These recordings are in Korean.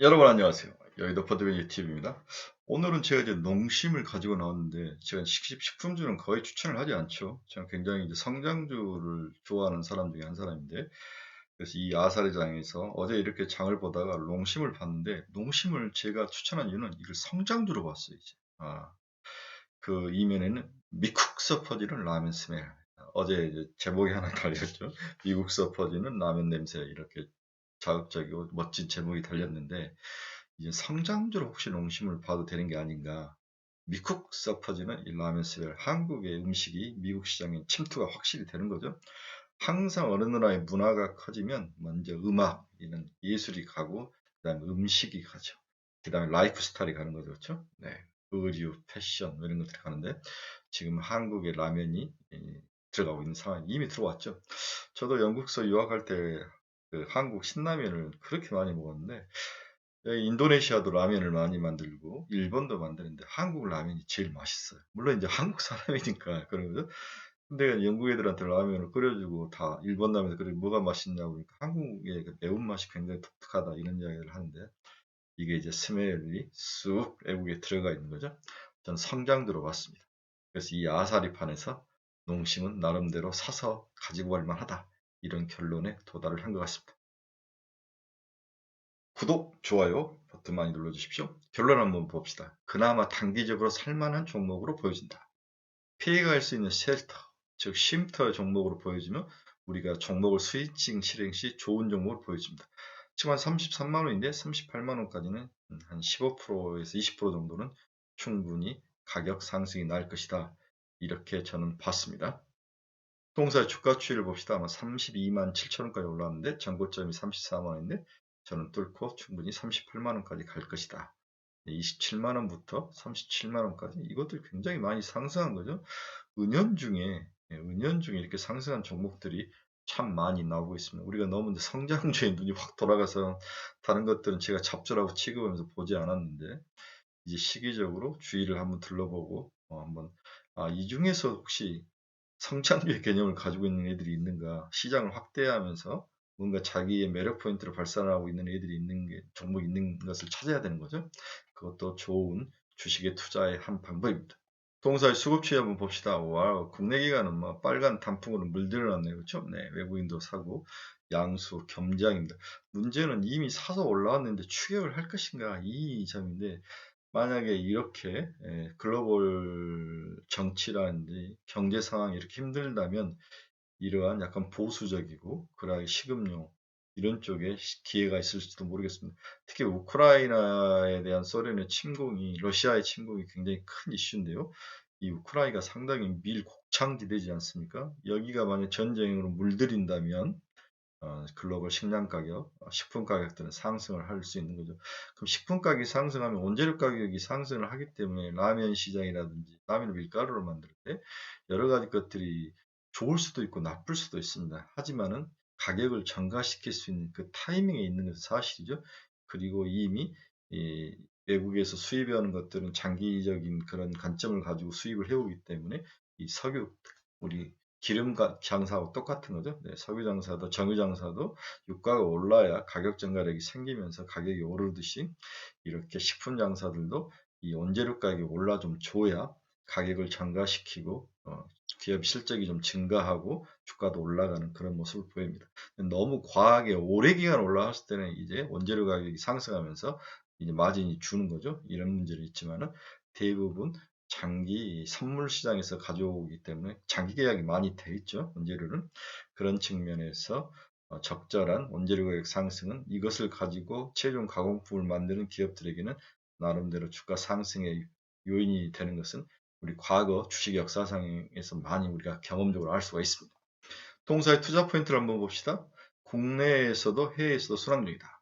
여러분 안녕하세요. 여의도 버드비 유튜브입니다. 오늘은 제가 이제 농심을 가지고 나왔는데 제가 식품주는 거의 추천을 하지 않죠. 저는 굉장히 이제 성장주를 좋아하는 사람 중에 한 사람인데 그래서 이 아사리장에서 어제 이렇게 장을 보다가 농심을 봤는데 농심을 제가 추천한 이유는 이걸 성장주로 봤어요. 이제. 그 이면에는 미쿡서 퍼지는 라면 스멜. 어제 이제 제목이 하나 달렸죠. 미국서 퍼지는 라면 냄새 이렇게 자극적이고 멋진 제목이 달렸는데 이제 성장주로 혹시 농심을 봐도 되는 게 아닌가. 미국 서퍼지는 이 라면 스멜 한국의 음식이 미국 시장에 침투가 확실히 되는 거죠. 항상 어느 나라의 문화가 커지면 먼저 음악, 이런 예술이 가고 그다음에 음식이 가죠. 그다음에 라이프 스타일이 가는 거죠. 그렇죠? 네. 의류, 패션 뭐 이런 것들이 가는데 지금 한국의 라면이 들어가고 있는 상황이 이미 들어왔죠. 저도 영국서 유학할 때 그 한국 신라면을 그렇게 많이 먹었는데 인도네시아도 라면을 많이 만들고 일본도 만드는데 한국 라면이 제일 맛있어요. 물론 이제 한국 사람이니까 그런 거죠. 근데 영국 애들한테 라면을 끓여주고 다 일본 라면 끓여 뭐가 맛있냐고 그러니까 한국의 그 매운맛이 굉장히 독특하다 이런 이야기를 하는데 이게 이제 스멜이 쑥 외국에 들어가 있는 거죠. 전 성장주로 봤습니다. 그래서 이 아사리판에서 농심은 나름대로 사서 가지고 갈 만하다. 이런 결론에 도달을 한 것 같습니다. 구독, 좋아요 버튼 많이 눌러주십시오. 결론 한번 봅시다. 그나마 단기적으로 살만한 종목으로 보여진다. 피해갈 수 있는 쉘터, 즉 쉼터 종목으로 보여지면 우리가 종목을 스위칭 실행 시 좋은 종목을 보여줍니다. 지금 한 33만 원인데 38만 원까지는 한 15%에서 20% 정도는 충분히 가격 상승이 날 것이다. 이렇게 저는 봤습니다. 동사의 주가 추이를 봅시다. 아마 32만 7천 원까지 올라왔는데 전고점이 34만 원인데 저는 뚫고 충분히 38만 원까지 갈 것이다. 27만 원부터 37만 원까지 이것들 굉장히 많이 상승한 거죠. 은연중에 이렇게 상승한 종목들이 참 많이 나오고 있습니다. 우리가 너무 이제 성장주에 눈이 확 돌아가서 다른 것들은 제가 잡주라고 취급하면서 보지 않았는데 이제 시기적으로 주의를 한번 둘러보고 한번 이 중에서 혹시 성장주의 개념을 가지고 있는 애들이 있는가, 시장을 확대하면서 뭔가 자기의 매력 포인트를 발산하고 있는 애들이 있는 게, 종목이 있는 것을 찾아야 되는 거죠. 그것도 좋은 주식의 투자의 한 방법입니다. 동사의 수급추이 한번 봅시다. 와, 국내 기관은 뭐 빨간 단풍으로 물들어놨네요. 그렇죠? 네, 외국인도 사고 양수 겸장입니다. 문제는 이미 사서 올라왔는데 추격을 할 것인가 이 점인데 만약에 이렇게 글로벌 정치라든지 경제 상황이 이렇게 힘들다면 이러한 약간 보수적이고 그러한 식음료 이런 쪽에 기회가 있을지도 모르겠습니다. 특히 우크라이나에 대한 소련의 침공이 러시아의 침공이 굉장히 큰 이슈인데요. 이 우크라이나가 상당히 밀 곡창지대지 않습니까? 여기가 만약 전쟁으로 물들인다면 글로벌 식량 가격, 식품 가격들은 상승을 할 수 있는 거죠. 그럼 식품 가격이 상승하면 원재료 가격이 상승을 하기 때문에 라면 시장이라든지 라면을 밀가루로 만들 때 여러 가지 것들이 좋을 수도 있고 나쁠 수도 있습니다. 하지만은 가격을 전가시킬 수 있는 그 타이밍에 있는 것은 사실이죠. 그리고 이미 이 외국에서 수입해오는 것들은 장기적인 그런 관점을 가지고 수입을 해오기 때문에 이 석유, 우리 기름 장사하고 똑같은 거죠. 네, 석유 장사도 정유 장사도 유가가 올라야 가격 전가력이 생기면서 가격이 오르듯이 이렇게 식품 장사들도 이 원재료 가격이 올라 좀 줘야 가격을 전가시키고 기업 실적이 좀 증가하고 주가도 올라가는 그런 모습을 보입니다. 너무 과하게 오래 기간 올라갔을 때는 이제 원재료 가격이 상승하면서 이제 마진이 주는 거죠. 이런 문제도 있지만은 대부분 장기 선물 시장에서 가져오기 때문에 장기 계약이 많이 돼 있죠. 원재료는 그런 측면에서 적절한 원재료 가격 상승은 이것을 가지고 최종 가공품을 만드는 기업들에게는 나름대로 주가 상승의 요인이 되는 것은 우리 과거 주식 역사상에서 많이 우리가 경험적으로 알 수가 있습니다. 동사의 투자 포인트를 한번 봅시다. 국내에서도 해외에서도 순항 중이다.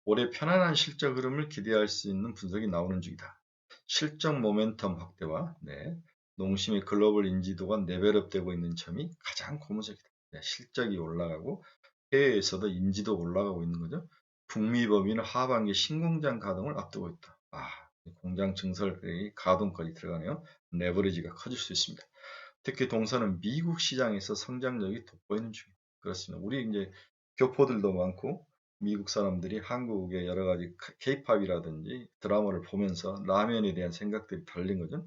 올해 편안한 실적 흐름을 기대할 수 있는 분석이 나오는 중이다. 실적 모멘텀 확대와 농심의 글로벌 인지도가 레벨업되고 있는 점이 가장 고무적이다. 실적이 올라가고 해외에서도 인지도 올라가고 있는 거죠. 북미 범위는 하반기 신공장 가동을 앞두고 있다. 공장 증설의 가동까지 들어가네요. 레버리지가 커질 수 있습니다. 특히 동사는 미국 시장에서 성장력이 돋보이는 중입니다. 그렇습니다. 우리 이제 교포들도 많고 미국 사람들이 한국의 여러 가지 케이팝이라든지 드라마를 보면서 라면에 대한 생각들이 달린 거죠.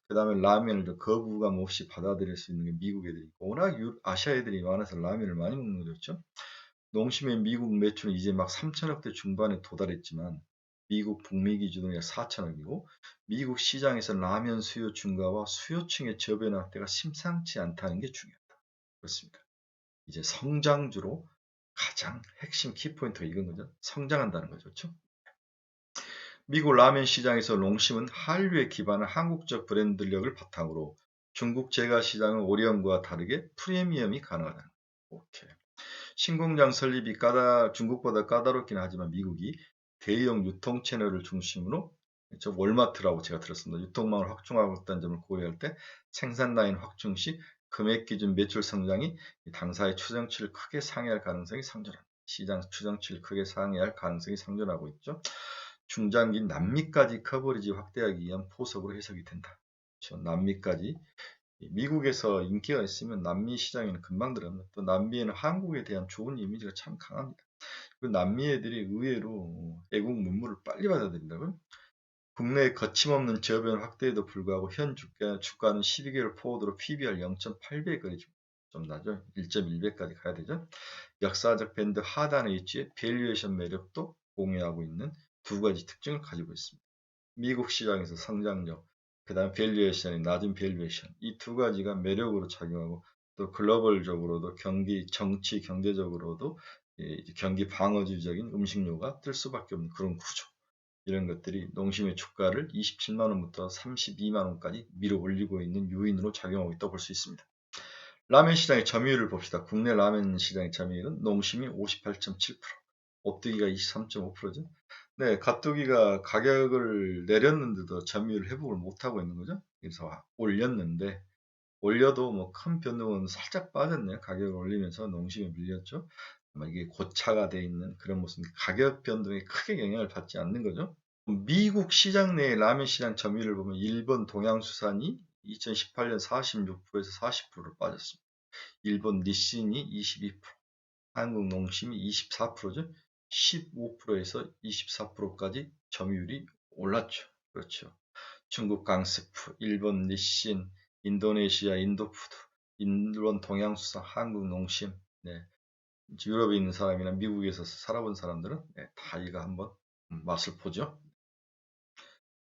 그 다음에 라면을 거부감 없이 받아들일 수 있는 게 미국 애들이고, 워낙 아시아 애들이 많아서 라면을 많이 먹는 거죠. 농심의 미국 매출은 이제 막 3천억대 중반에 도달했지만 미국 북미 기준으로 약 4천억이고, 미국 시장에서 라면 수요 증가와 수요층의 저변 확대가 심상치 않다는 게 중요하다. 그렇습니다. 이제 성장주로 가장 핵심 키포인트가 이건 거죠. 성장한다는 거죠. 그렇죠? 미국 라면 시장에서 농심은 한류에 기반한 한국적 브랜드력을 바탕으로 중국 제과 시장은 오리언과 다르게 프리미엄이 가능하다는 거예요. 오케이. 신공장 설립이 중국보다 까다롭긴 하지만 미국이 대형 유통 채널을 중심으로 월마트라고 제가 들었습니다. 유통망을 확충하고 있다는 점을 고려할 때 생산 라인 확충 시 금액 기준 매출 성장이 당사의 추정치를 크게 상회할 가능성이 상존합니다. 시장 추정치를 크게 상회할 가능성이 상존하고 있죠. 중장기 남미까지 커버리지 확대하기 위한 포석으로 해석이 된다. 그렇죠? 남미까지 미국에서 인기가 있으면 남미 시장에는 금방 들어갑니다. 또 남미에는 한국에 대한 좋은 이미지가 참 강합니다. 그 남미 애들이 의외로 애국 문물을 빨리 받아들인다고요? 국내 거침없는 저변 확대에도 불구하고 현 주가는 12개월 포워드로 PBR 0.8배 거리 좀 나죠. 1.1배까지 가야 되죠. 역사적 밴드 하단에 있지 밸류에이션 매력도 공유하고 있는 두 가지 특징을 가지고 있습니다. 미국 시장에서 성장력, 그 다음 밸류에이션이 낮은 밸류에이션, 이 두 가지가 매력으로 작용하고 또 글로벌적으로도 정치, 경제적으로도 경기 방어주의적인 음식료가 뜰 수밖에 없는 그런 구조. 이런 것들이 농심의 주가를 27만 원부터 32만 원까지 밀어 올리고 있는 요인으로 작용하고 있다고 볼 수 있습니다. 라면 시장의 점유율을 봅시다. 국내 라면 시장의 점유율은 농심이 58.7%, 오뚜기가 23.5%죠. 네, 가뚜기가 가격을 내렸는데도 점유율 회복을 못하고 있는 거죠. 그래서 올렸는데, 올려도 뭐 큰 변동은 살짝 빠졌네요. 가격을 올리면서 농심이 밀렸죠. 아마 이게 고차가 돼 있는 그런 모습, 가격 변동에 크게 영향을 받지 않는 거죠. 미국 시장 내 라면 시장 점유율을 보면 일본 동양수산이 2018년 46%에서 40%로 빠졌습니다. 일본 니신이 22%, 한국 농심이 24%죠. 15%에서 24%까지 점유율이 올랐죠. 그렇죠. 중국 강스프, 일본 니신, 인도네시아 인도푸드, 일본 동양수산, 한국 농심, 네. 유럽에 있는 사람이나 미국에서 살아본 사람들은 다 이거 한번 맛을 보죠.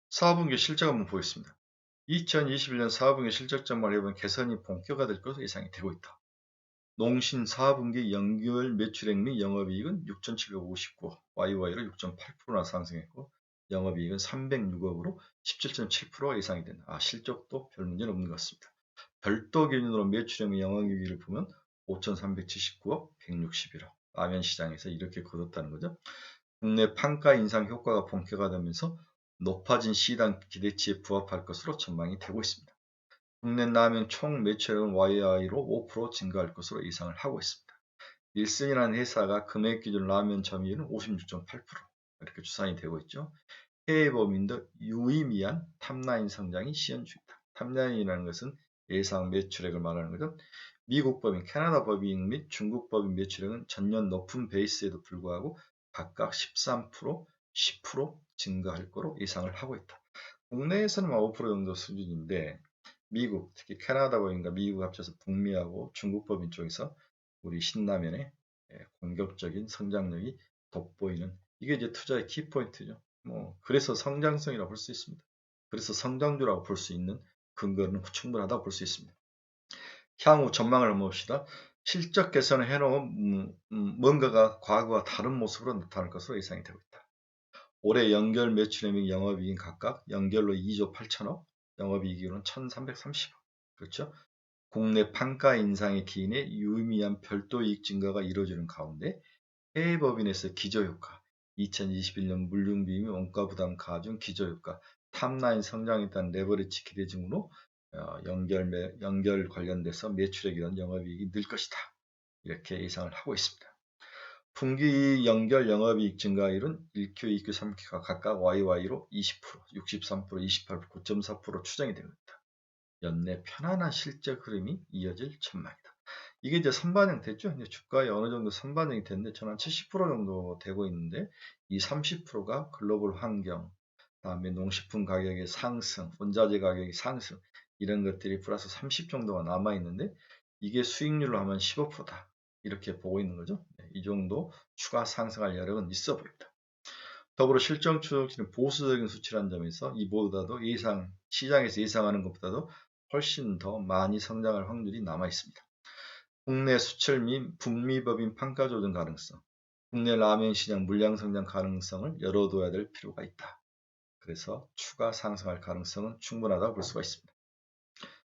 4분기 실적 한번 보겠습니다. 2021년 4분기 실적 전망을 해보면 개선이 본격화될 것으로 예상이 되고 있다. 농신 4분기 연결 매출액 및 영업이익은 6,759억, YY로 6.8%나 상승했고 영업이익은 306억으로 17.7%가 예상이 된다. 실적도 별 문제는 없는 것 같습니다. 별도 기준으로 매출액 및 영업이익을 보면 5,379억, 161억. 라면 시장에서 이렇게 거뒀다는 거죠. 국내 판가 인상 효과가 본격화되면서 높아진 시장 기대치에 부합할 것으로 전망이 되고 있습니다. 국내 라면 총 매출액은 YI로 5% 증가할 것으로 예상을 하고 있습니다. 닐슨이라는 회사가 금액 기준 라면 점유율은 56.8% 이렇게 추산이 되고 있죠. 해외 법인도 유의미한 탑라인 성장이 시현 중이다. 탑라인이라는 것은 예상 매출액을 말하는 거죠. 미국 법인, 캐나다 법인 및 중국 법인 매출액은 전년 높은 베이스에도 불구하고 각각 13%, 10% 증가할 거로 예상을 하고 있다. 국내에서는 5% 정도 수준인데 미국, 특히 캐나다 법인과 미국 합쳐서 북미하고 중국 법인 쪽에서 우리 신라면의 공격적인 성장력이 돋보이는 이게 이제 투자의 키포인트죠. 그래서 성장성이라고 볼 수 있습니다. 그래서 성장주라고 볼 수 있는 근거는 충분하다고 볼 수 있습니다. 향후 전망을 한번 봅시다. 실적 개선을 해놓은 뭔가가 과거와 다른 모습으로 나타날 것으로 예상이 되고 있다. 올해 연결 매출액 및 영업이익은 각각 연결로 2조 8천억, 영업이익으로는 1,330억. 그렇죠? 국내 판가 인상의 기인에 유의미한 별도 이익 증가가 이루어지는 가운데 해외 법인에서 기저효과, 2021년 물류비 및 원가 부담 가중 기저효과, 탑라인 성장에 따른 레버리지 기대 등으로 연결 관련돼서 매출액이나 영업이익이 늘 것이다. 이렇게 예상을 하고 있습니다. 분기 연결 영업이익 증가율은 1Q, 2Q, 3Q가 각각 YY로 20%, 63%, 28%, 9.4% 추정이 됩니다. 연내 편안한 실적 흐름이 이어질 전망이다. 이게 이제 선반영 됐죠. 이제 주가에 어느 정도 선반영이 됐는데 저는 한 70% 정도 되고 있는데 이 30%가 글로벌 환경, 그다음에 농식품 가격의 상승, 원자재 가격의 상승 이런 것들이 플러스 30 정도가 남아 있는데 이게 수익률로 하면 15%다. 이렇게 보고 있는 거죠. 네, 이 정도 추가 상승할 여력은 있어 보입니다. 더불어 실적 추정치는 보수적인 수치라는 점에서 이보다도 시장에서 예상하는 것보다도 훨씬 더 많이 성장할 확률이 남아 있습니다. 국내 수출 및 북미 법인 판가 조정 가능성, 국내 라면 시장 물량 성장 가능성을 열어둬야 될 필요가 있다. 그래서 추가 상승할 가능성은 충분하다고 볼 수가 있습니다.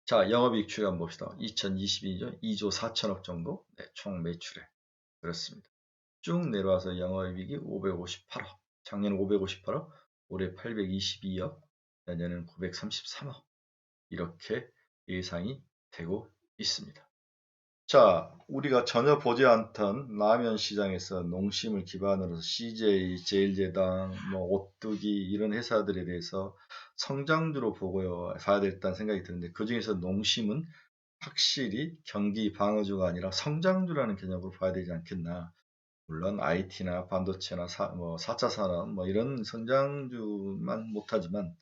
자, 영업이익 추이 한번 봅시다. 2022년 2조 4천억 정도 총 매출에 그렇습니다. 쭉 내려와서 영업이익이 558억, 작년 558억, 올해 822억, 내년에는 933억 이렇게 예상이 되고 있습니다. 자, 우리가 전혀 보지 않던 라면 시장에서 농심을 기반으로 해서 CJ, 제일제당, 오뚜기 이런 회사들에 대해서 성장주로 봐야 되겠다는 생각이 드는데 그중에서 농심은 확실히 경기 방어주가 아니라 성장주라는 개념으로 봐야 되지 않겠나. 물론 IT나 반도체나 4차 산업 이런 성장주만 못하지만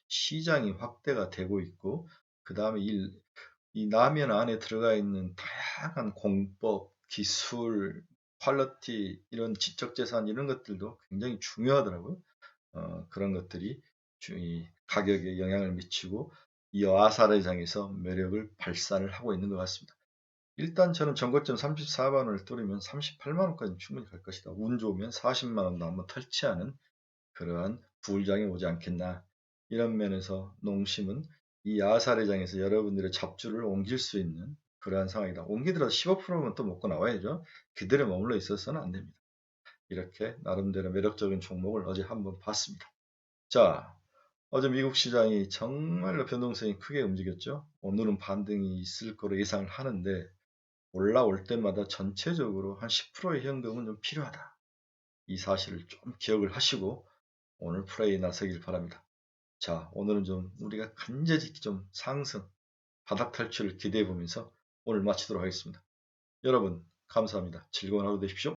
시장이 확대가 되고 있고 그 다음에 이 라면 안에 들어가 있는 다양한 공법, 기술, 퀄리티 이런 지적재산 이런 것들도 굉장히 중요하더라고요. 그런 것들이 이 가격에 영향을 미치고 이 아사레장에서 매력을 발산을 하고 있는 것 같습니다. 일단 저는 전고점 34만 원을 뚫으면 38만 원까지 충분히 갈 것이다. 운 좋으면 40만 원도 한번 터치하는 그러한 부울장이 오지 않겠나. 이런 면에서 농심은 이 아사레장에서 여러분들의 잡주를 옮길 수 있는 그러한 상황이다. 옮기더라도 15%면 또 먹고 나와야죠. 그대로 머물러 있어서는 안 됩니다. 이렇게 나름대로 매력적인 종목을 어제 한번 봤습니다. 자, 어제 미국 시장이 정말로 변동성이 크게 움직였죠. 오늘은 반등이 있을 거로 예상을 하는데 올라올 때마다 전체적으로 한 10%의 현금은 좀 필요하다. 이 사실을 좀 기억을 하시고 오늘 플레이 나서길 바랍니다. 자, 오늘은 좀 우리가 간절히 좀 상승, 바닥 탈출을 기대해 보면서 오늘 마치도록 하겠습니다. 여러분, 감사합니다. 즐거운 하루 되십시오.